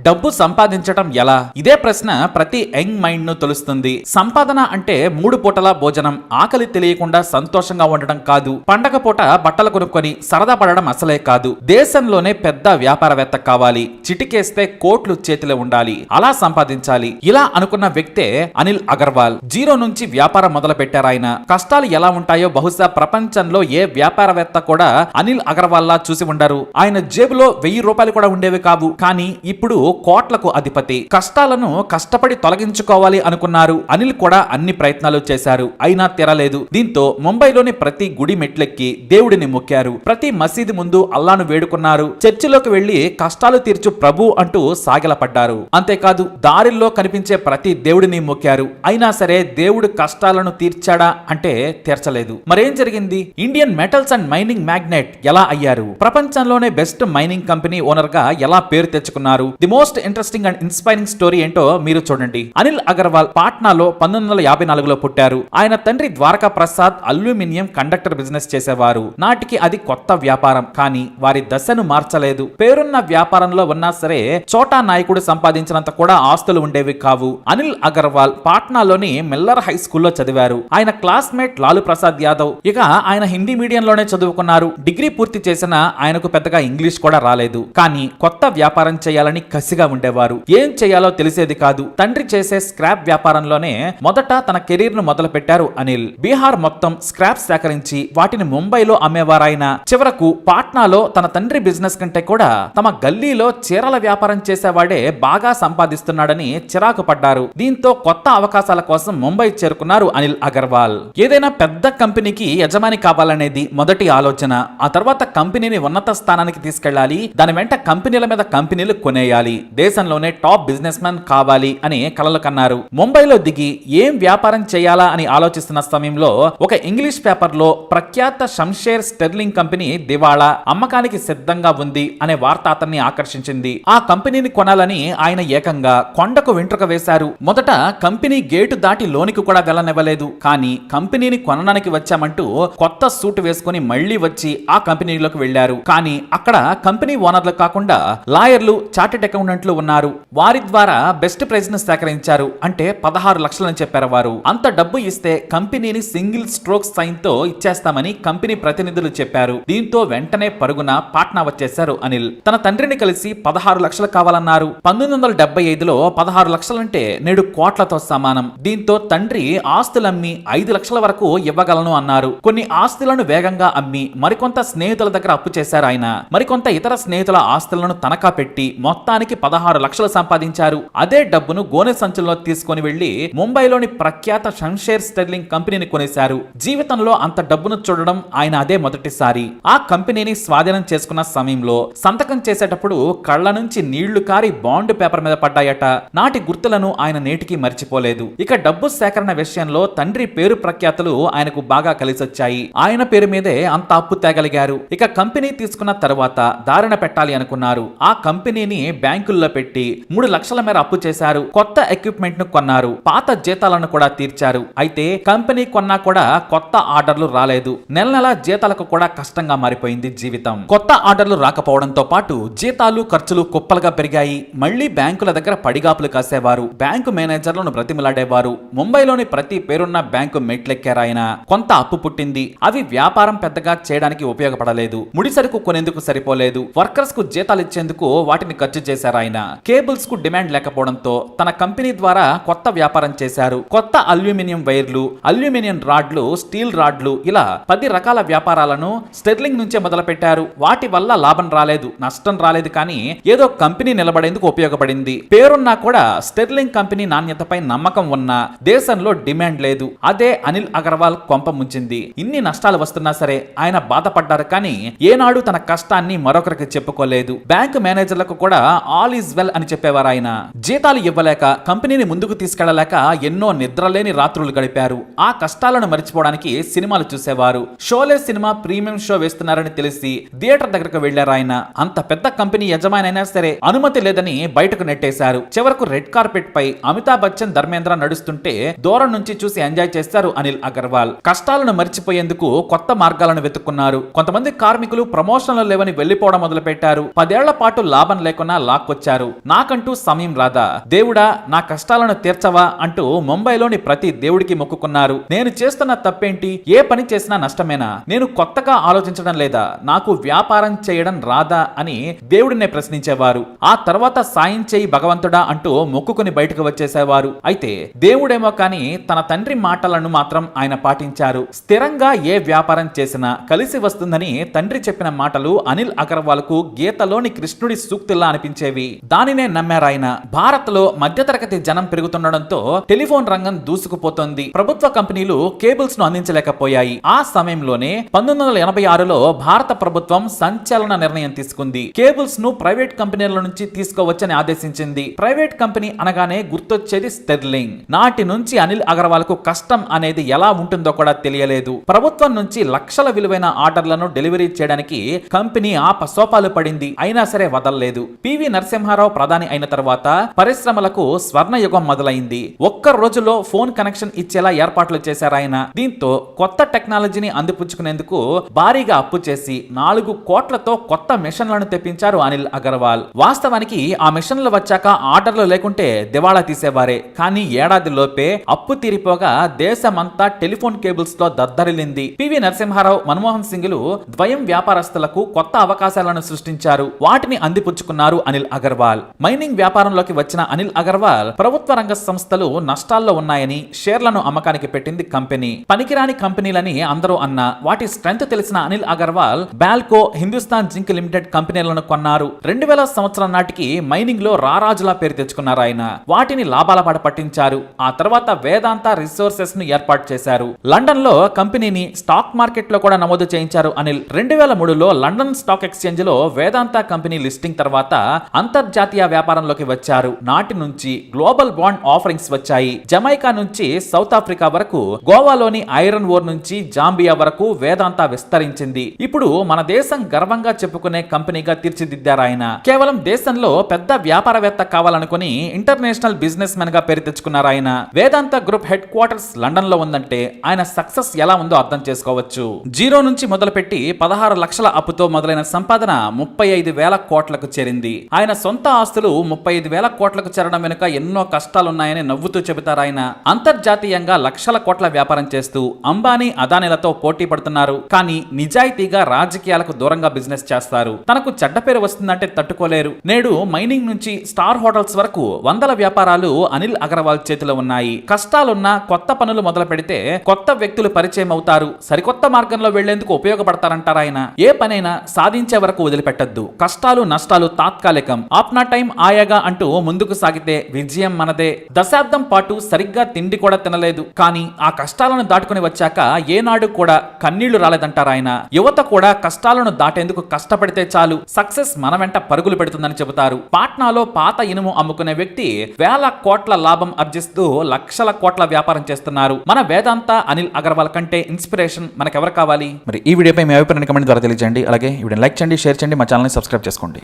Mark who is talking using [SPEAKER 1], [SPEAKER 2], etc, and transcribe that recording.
[SPEAKER 1] డబ్బు సంపాదించటం ఎలా? ఇదే ప్రశ్న ప్రతి యంగ్ మైండ్ ను తొలుస్తుంది. సంపాదన అంటే 3 పూటల భోజనం, ఆకలి తెలియకుండా సంతోషంగా ఉండడం కాదు. పండగ పూట బట్టలు కొనుక్కొని సరదా పడడం అసలే కాదు. దేశంలోనే పెద్ద వ్యాపారవేత్త కావాలి, చిటికేస్తే కోట్లు చేతిలో ఉండాలి, అలా సంపాదించాలి. ఇలా అనుకున్న వ్యక్తే అనిల్ అగర్వాల్. జీరో నుంచి వ్యాపారం మొదలు పెట్టారాయన. కష్టాలు ఎలా ఉంటాయో బహుశా ప్రపంచంలో ఏ వ్యాపారవేత్త కూడా అనిల్ అగర్వాల్ లా చూసి ఉండరు. ఆయన జేబులో 1000 రూపాయలు కూడా ఉండేవి కావు. కానీ ఇప్పుడు కోట్లకు అధిపతి. కష్టాలను కష్టపడి తొలగించుకోవాలి అనుకున్నారు. అనిల్ కూడా అన్ని ప్రయత్నాలు చేశారు, అయినా తీరలేదు. దీంతో ముంబైలోని ప్రతి గుడి మెట్లెక్కి దేవుడిని మొక్కారు. ప్రతి మసీదు ముందు అల్లాను వేడుకున్నారు. చర్చిలోకి వెళ్లి కష్టాలు తీర్చు ప్రభు అంటూ సాగిలపడ్డారు. అంతేకాదు దారిల్లో కనిపించే ప్రతి దేవుడిని మొక్కారు. అయినా సరే దేవుడు కష్టాలను తీర్చాడా అంటే తీర్చలేదు. మరేం జరిగింది? Indian metals and mining magnet ఎలా అయ్యారు? ప్రపంచంలోనే బెస్ట్ మైనింగ్ కంపెనీ ఓనర్ గా ఎలా పేరు తెచ్చుకున్నారు? The most interesting and inspiring story ఏంటో మీరు చూడండి. అనిల్ అగర్వాల్ పాట్నాలో 1954లో పుట్టారు. ఆయన తండ్రి Dwarka Prasad aluminium conductor business చేసేవారు. నాటికి అది కొత్త వ్యాపారం, కానీ వారి దశను మార్చలేదు. పేరున్న వ్యాపారంలో ఉన్నా సరే చోటా నాయకుడు సంపాదించినంత కూడా ఆస్తులు ఉండేవి కావు. అనిల్ అగర్వాల్ పాట్నాలోని మిల్లర్ హై స్కూల్లో చదివారు. ఆయన క్లాస్మేట్ లాలు ప్రసాద్ యాదవ్. ఇక ఆయన హిందీ మీడియంలోనే చదువుకున్నారు. డిగ్రీ పూర్తి చేసిన ఆయనకు పెద్దగా ఇంగ్లీష్ కూడా రాలేదు. కానీ కొత్త వ్యాపారం చేయాలని కసిగా ఉండేవారు. ఏం చేయాలో తెలిసేది కాదు. తండ్రి చేసే స్క్రాప్ వ్యాపారంలోనే మొదట తన కెరీర్ ను మొదలు పెట్టారు అనిల్. బీహార్ మొత్తం స్క్రాప్ సేకరించి వాటిని ముంబైలో అమ్మేవారాయన. చివరకు పాట్నాలో తన తండ్రి బిజినెస్ కంటే కూడా తమ గల్లీలో చీరల వ్యాపారం చేసేవాడే బాగా సంపాదిస్తున్నాడని చిరాకు పడ్డారు. దీంతో కొత్త అవకాశాల కోసం ముంబై చేరుకున్నారు అనిల్ అగర్వాల్. ఏదైనా పెద్ద కంపెనీకి యజమాని కావాలనేది మొదటి ఆలోచన. ఆ తర్వాత కంపెనీని ఉన్నత స్థానానికి తీసుకెళ్లాలి, దాని వెంట కంపెనీల మీద కంపెనీలు కొనేయాలి, దేశంలోనే టాప్ బిజినెస్ మ్యాన్ కావాలి అని కలలు కన్నారు. ముంబైలో దిగి ఏం వ్యాపారం చేయాలా అని ఆలోచిస్తున్న సమయంలో ఒక ఇంగ్లీష్ పేపర్ లో ప్రఖ్యాత షంషేర్ స్టెర్లింగ్ కంపెనీ దివాళా, అమ్మకానికి సిద్ధంగా ఉంది అనే వార్త అతన్ని ఆకర్షించింది. ఆ కంపెనీని కొనాలని ఆయన ఏకంగా కొండకు వెంట్రుక వేశారు. మొదట కంపెనీ గేటు దాటి లోనికి కూడా వెళ్ళనివ్వలేదు. కానీ కంపెనీని కొనడానికి వచ్చామంటూ కొత్త సూట్ వేసుకుని మళ్లీ వచ్చి ఆ కంపెనీలోకి వెళ్లారు. కానీ అక్కడ కంపెనీ ఓనర్లు కాకుండా లాయర్లు, చార్టెడ్ అకౌంటెంట్లు ఉన్నారు. వారి ద్వారా బెస్ట్ ప్రైజ్ ను సేకరించారు. అంటే 16 లక్షలని చెప్పారు వారు. అంత డబ్బు ఇస్తే కంపెనీని సింగిల్ స్ట్రోక్ సైన్ తో ఇచ్చేస్తామని కంపెనీ ప్రతినిధులు చెప్పారు. దీంతో వెంటనే పరుగున పాట్నా వచ్చేశారు అనిల్. తన తండ్రిని కలిసి 16 లక్షలు కావాలన్నారు. 1975లో 16 లక్షలంటే నేడు కోట్లతో సమానం. దీంతో తండ్రి ఆస్తులమ్మి 5 లక్షల వరకు ఇవ్వగలను అన్నారు. కొన్ని ఆస్తులను వేగంగా అమ్మి మరికొంత స్నేహితుల దగ్గర అప్పు చేశారు ఆయన. మరికొంత ఇతర స్నేహితుల ఆస్తులను తనఖా పెట్టి మొత్తానికి 16 లక్షలు సంపాదించారు. అదే డబ్బును గోనె సంచుల్లో తీసుకుని వెళ్లి ముంబైలోని ప్రఖ్యాత షంషేర్ స్టెర్లింగ్ కంపెనీని కొనేశారు. జీవితంలో అంత డబ్బును చూడడం ఆయన అదే మొదటిసారి. ఆ కంపెనీని స్వాధీనం చేసుకున్న సమయంలో సంతకం చేసేటప్పుడు కళ్ళ నుంచి నీళ్లు కారి బాండ్ పేపర్ మీద పడ్డాయట. నాటి గుర్తులను ఆయన నేటికి మర్చిపోలేదు. ఇక డబ్బు సేకరణ విషయంలో తండ్రి పేరు ప్రఖ్యాతులు ఆయనకు బాగా కలిసొచ్చాయి. ఆయన పేరు మీదే అంత అప్పు తేగలిగారు. ఇక కంపెనీ తీసుకున్న తర్వాత దారిన పెట్టాలి అనుకున్నారు. ఆ కంపెనీని బ్యాంకుల్లో పెట్టి 3 లక్షల మేర అప్పు చేశారు. కొత్త ఎక్విప్మెంట్ ను కొన్నారు. పాత జీతాలను కూడా తీర్చారు. అయితే కంపెనీ కొన్నా కూడా కొత్త ఆర్డర్లు రాలేదు. నెల నెల జీతాలకు కూడా కష్టంగా మారిపోయింది జీవితం. కొత్త ఆర్డర్లు రాకపోవడంతో పాటు జీతాలు, ఖర్చులు కుప్పలుగా పెరిగాయి. మళ్లీ బ్యాంకుల దగ్గర పడిగాపులు కాసేవారు. బ్యాంకు మేనేజర్లను బ్రతిమలాడేవారు. ముంబైలోని ప్రతి పేరున్న బ్యాంకు మెట్లెక్కారాయన. కొంత అప్పు పుట్టింది. అవి వ్యాపారం పెద్దగా చేయడానికి ఉపయోగపడలేదు. ముడిసరుకు కొనేందుకు సరిపోలేదు. వర్కర్స్ కు జీతాలు ఇచ్చేందుకు వాటిని ఖర్చు చేశారు ఆయన. కేబుల్స్ కు డిమాండ్ లేకపోవడంతో తన కంపెనీ ద్వారా కొత్త వ్యాపారం చేశారు. కొత్త అల్యూమినియం వైర్లు, అల్యూమినియం రాడ్లు, స్టీల్ రాడ్లు, ఇలా 10 రకాల వ్యాపారాలను స్టెర్లింగ్ నుంచే మొదలు పెట్టారు. వాటి వల్ల లాభం రాలేదు, నష్టం రాలేదు. కానీ ఏదో కంపెనీ నిలబడేందుకు ఉపయోగపడింది. పేరున్నా కూడా స్టెర్లింగ్ కంపెనీ నాణ్యతపై నమ్మకం ఉన్నా దేశంలో డిమాండ్ లేదు. అదే అనిల్ అగర్వాల్ కొంప ముంచింది. ఇన్ని నష్టాలు వస్తున్నా సరే ఆయన బాధపడ్డారు. కానీ ఏనాడు తన కష్టాన్ని మరొకరికి చెప్పుకోలేదు. బ్యాంకు మేనేజర్లకు కూడా ఆల్ ఈజ్ వెల్ అని చెప్పేవారు ఆయన. జీతాలు ఇవ్వలేక, కంపెనీని ముందుకు తీసుకెళ్లలేక ఎన్నో నిద్రలేని రాత్రులు గడిపారు. ఆ కష్టాలను మర్చిపోవడానికి సినిమాలు చూసేవారు. షోలే సినిమా ప్రీమియం షో వేస్తున్నారని తెలిసి థియేటర్ దగ్గరకు వెళ్లారు ఆయన. అంత పెద్ద కంపెనీ యజమాని అయినా సరే అనుమతి లేదని బయటకు నెట్టేశారు. చివరకు రెడ్ కార్పెట్ పై అమితాబ్ బచ్చన్, ధర్మేంద్ర నడుస్తుంటే దూరం నుంచి చూసి ఎంజాయ్ చేస్తారు అనిల్ అగర్వాల్. కష్టాలను మర్చిపోయేందుకు కొత్త మార్గాలను వెతుక్కున్నారు. కొంతమంది కార్మికులు ప్రమోషన్లు లేవని వెళ్లిపోవడం మొదలు పెట్టారు. 10 ఏళ్ల పాటు లాభం లేకున్నా లాక్కొచ్చారు. లాక్కొచ్చారు. నాకంటూ సమయం రాదా, దేవుడా నా కష్టాలను తీర్చవా అంటూ ముంబైలోని ప్రతి దేవుడికి మొక్కుకున్నారు. నేను చేస్తున్న తప్పేంటి, ఏ పని చేసినా నష్టమేనా, నేను కొత్తగా ఆలోచించడం లేదా, నాకు వ్యాపారం చేయడం రాదా అని దేవుడినే ప్రశ్నించేవారు. ఆ తర్వాత సాయం చేయి భగవంతుడా అంటూ మొక్కుకుని బయటకు వచ్చేసేవారు. అయితే దేవుడేమో కానీ తన తండ్రి మాటలను మాత్రం ఆయన పాటించారు. స్థిరంగా ఏ వ్యాపారం చేసినా కలిసి వస్తుందని తండ్రి చెప్పిన మాటలు అనిల్ అగర్వాల్ కు గీతలోని కృష్ణుడి సూక్తుల్లా అనిపించేవి. దానినే నమ్మారాయన. భారత్ లో మధ్యతరగతి జనం పెరుగుతుండడంతో టెలిఫోన్ రంగం దూసుకుపోతోంది. ప్రభుత్వ కంపెనీలు కేబుల్స్ ను అందించలేకపోయాయి. ఆ సమయంలోనే 1986లో భారత ప్రభుత్వం సంచలన నిర్ణయం తీసుకుంది. కేబుల్స్ ను ప్రైవేట్ కంపెనీల నుంచి తీసుకోవచ్చని ఆదేశించింది. ప్రైవేట్ కంపెనీ అనగానే గుర్తొచ్చేది స్టెర్లింగ్. నాటి నుంచి అనిల్ అగర్వాల్ కు కష్టం అనేది ఎలా ఉంటుందో కూడా తెలియలేదు. ప్రభుత్వం నుంచి లక్షల విలువైన ఆర్డర్లను డెలివరీ చేయడానికి కంపెనీ ఆపసోపాలు పడింది. అయినా సరే వదలలేదు. పివి నరసింహారావు ప్రధాని అయిన తర్వాత పరిశ్రమలకు స్వర్ణయుగం మొదలైంది. ఒక్క రోజులో ఫోన్ కనెక్షన్ ఇచ్చేలా ఏర్పాట్లు చేశారాయన. దీంతో కొత్త టెక్నాలజీని అందిపుచ్చుకునేందుకు భారీగా అప్పు చేసి 4 కోట్లతో కొత్త మిషన్లను తెప్పించారు అనిల్ అగర్వాల్. వాస్తవానికి ఆ మిషన్లు వచ్చాక ఆర్డర్లు లేకుంటే దివాళా తీసేవారే. కానీ ఏడాది లోపే అప్పు తీరిపోగా దేశమంతా టెలిఫోన్ కేబుల్స్ తో దద్దరిల్లింది. పివి నరసింహారావు, మన్మోహన్ సింగ్లు ద్వయం వ్యాపారస్తులకు కొత్త అవకాశాలను సృష్టించారు. వాటిని అందిపుచ్చుకున్నారు అనిల్ అగర్వాల్. మైనింగ్ వ్యాపారంలోకి వచ్చిన అనిల్ అగర్వాల్ ప్రభుత్వ రంగ సంస్థలు నష్టాల్లో ఉన్నాయని షేర్లను అమ్మకానికి పెట్టింది కంపెనీ. పనికిరాని కంపెనీలని అందరూ అన్నా వాటి స్ట్రెంత్ తెలిసిన అనిల్ అగర్వాల్ బాల్కో, హిందుస్థాన్ జింక్ లిమిటెడ్ కంపెనీలను కొన్నారు. 2000 సంవత్సరం నాటికి మైనింగ్ లో రారాజులా పేరు తెచ్చుకున్నారు ఆయన. వాటిని లాభాల పాట పట్టించారు. ఆ తర్వాత వేదాంత రిసోర్సెస్ ను ఏర్పాటు చేశారు. లండన్ లో కంపెనీని స్టాక్ మార్కెట్ లో కూడా నమోదు చేయించారు అనిల్. 2003లో లండన్ స్టాక్ ఎక్స్చేంజ్ లో వేదాంత కంపెనీ లిస్టింగ్ తర్వాత అంతర్జాతీయ వ్యాపారంలోకి వచ్చారు. నాటి నుంచి గ్లోబల్ బాండ్ ఆఫరింగ్స్ వచ్చాయి. జమైకా నుంచి సౌత్ ఆఫ్రికా వరకు, గోవాలోని ఐరన్ ఓర్ నుంచి జాంబియా వరకు వేదాంత విస్తరించింది. ఇప్పుడు మన దేశం గర్వంగా చెప్పుకునే కంపెనీగా తీర్చిదిద్దారు ఆయన. కేవలం దేశంలో పెద్ద వ్యాపారవేత్త కావాలనుకుని ఇంటర్నేషనల్ బిజినెస్ మెన్ గా పేరు తెచ్చుకున్నారు ఆయన. వేదాంత గ్రూప్ హెడ్ క్వార్టర్స్ లండన్ లో ఉందంటే ఆయన సక్సెస్ ఎలా ఉందో అర్థం చేసుకోవచ్చు. జీరో నుంచి మొదలుపెట్టి 16 లక్షల అప్పుతో మొదలైన సంపాదన 35,000 కోట్లకు చేరింది. ఆయన సొంత ఆస్తులు 35,000 కోట్లకు చేరడం వెనుక ఎన్నో కష్టాలున్నాయని నవ్వుతూ చెబుతారు ఆయన. అంతర్జాతీయంగా లక్షల కోట్ల వ్యాపారం చేస్తూ అంబానీ, అదానీలతో పోటీ పడుతున్నారు. కానీ నిజాయితీగా రాజకీయాలకు దూరంగా బిజినెస్ చేస్తారు. తనకు చెడ్డ పేరు వస్తుందంటే తట్టుకోలేరు. నేడు మైనింగ్ నుంచి స్టార్ హోటల్స్ వరకు వందల వ్యాపారాలు అనిల్ అగర్వాల్ చేతిలో ఉన్నాయి. కష్టాలున్నా కొత్త పనులు మొదలు పెడితే కొత్త వ్యక్తులు పరిచయం అవుతారు. సరికొత్త మార్గంలో వెళ్లేందుకు ఉపయోగపడతారంటారు ఆయన. ఏ పనైనా సాధించే వరకు వదిలిపెట్టద్దు. కష్టాలు నష్టాలు తాత్కాలికం. ఆప్నా టైం ఆయాగా అంటూ ముందుకు సాగితే విజయం మనదే. దశాబ్దం పాటు సరిగ్గా తిండి కూడా తినలేదు. కానీ ఆ కష్టాలను దాటుకుని వచ్చాక ఏనాడు కూడా కన్నీళ్లు రాలేదంటారు ఆయన. యువత కూడా కష్టాలను దాటేందుకు కష్టపడితే చాలు, సక్సెస్ మన వెంట పరుగులు పెడుతుందని చెబుతారు. పాట్నాలో పాత ఇనుము అమ్ముకునే వ్యక్తి వేల కోట్ల లాభం ఆర్జిస్తూ లక్షల కోట్ల వ్యాపారం చేస్తున్నారు. మన వేదాంత అనిల్ అగర్వాల్ కంటే ఇన్స్పిరేషన్ మనకెవరు కావాలి? మరి ఈ వీడియోపై మీ అభిప్రాయాన్ని కమెంట్ ద్వారా తెలియజేయండి. అలాగే ఈ వీడియోని లైక్ చేయండి, షేర్ చేయండి, మా ఛానల్ని సబ్స్క్రైబ్ చేసుకోండి.